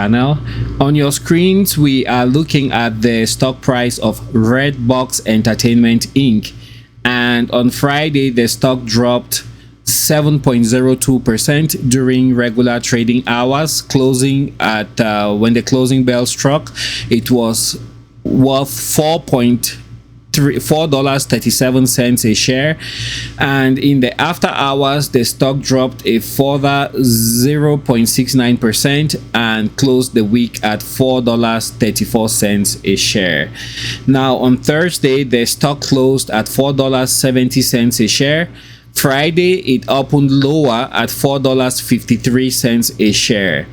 channel. On your screens, we are looking at the stock price of Redbox Entertainment Inc. And on Friday, the stock dropped 7.02% during regular trading hours, closing at when the closing bell struck, it was worth $4.37 a share, and in the after hours the stock dropped a further 0.69% and closed the week at $4.34 a share. Now on Thursday, the stock closed at $4.70 a share. Friday, it opened lower at $4.53 a share.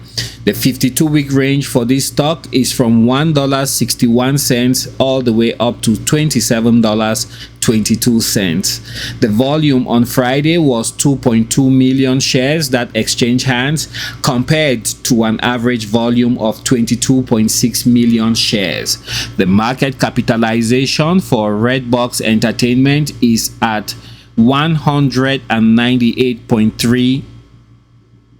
The 52-week range for this stock is from $1.61 all the way up to $27.22. The volume on Friday was 2.2 million shares that exchanged hands, compared to an average volume of 22.6 million shares. The market capitalization for Redbox Entertainment is at $198.3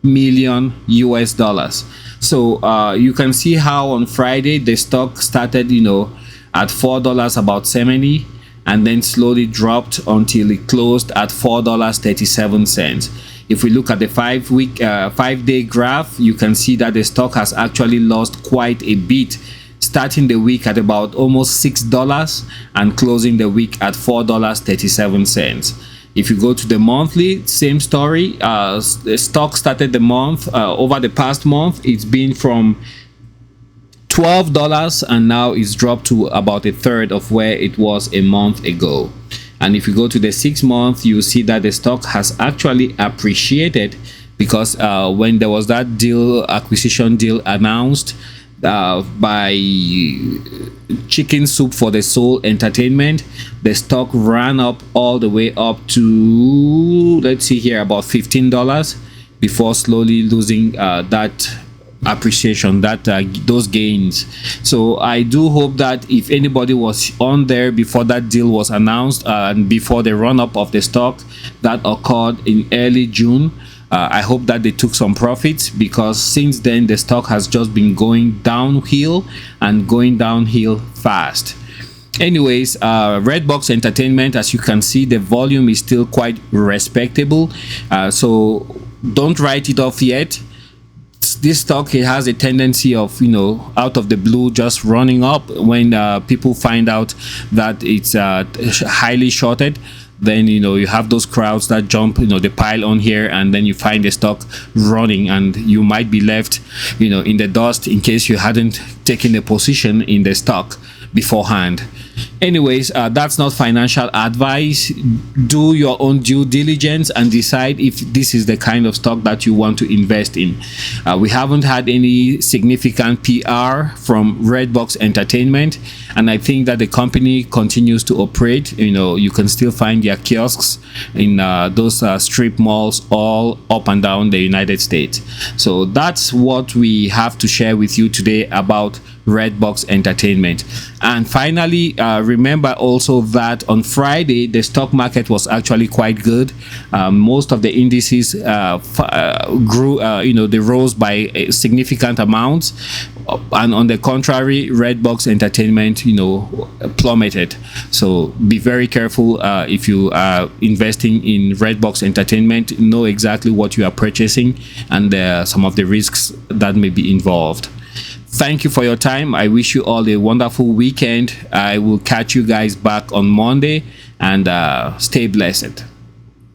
million US dollars. So you can see how on Friday the stock started at $4 about 70, and then slowly dropped until it closed at $4.37. If we look at the 5-day graph, you can see that the stock has actually lost quite a bit, starting the week at about almost $6 and closing the week at $4.37. If you go to the monthly, same story. The stock started the month, over the past month, it's been from $12 and now it's dropped to about a third of where it was a month ago. And if you go to the 6 month, you see that the stock has actually appreciated, because when there was that acquisition deal announced by Chicken Soup for the Soul Entertainment, the stock ran up all the way up to, let's see here, about $15 before slowly losing that appreciation, those gains. So I do hope that if anybody was on there before that deal was announced and before the run-up of the stock that occurred in early June, I hope that they took some profits, because since then the stock has just been going downhill and going downhill fast. Anyways, Redbox Entertainment, as you can see, the volume is still quite respectable, so don't write it off yet. This stock, it has a tendency of out of the blue just running up when people find out that it's highly shorted. Then you have those crowds that jump the pile on here, and then you find the stock running, and you might be left in the dust in case you hadn't taken a position in the stock beforehand. Anyways, that's not financial advice. Do your own due diligence and decide if this is the kind of stock that you want to invest in. We haven't had any significant PR from Redbox Entertainment, and I think that the company continues to operate. You can still find their kiosks in those strip malls all up and down the United States. So that's what we have to share with you today about Redbox Entertainment. And finally, remember also that on Friday the stock market was actually quite good. Most of the indices grew, they rose by a significant amounts, and on the contrary, Redbox Entertainment plummeted. So be very careful if you are investing in Redbox Entertainment. Know exactly what you are purchasing and some of the risks that may be involved. Thank you for your time. I wish you all a wonderful weekend. I will catch you guys back on Monday, and stay blessed.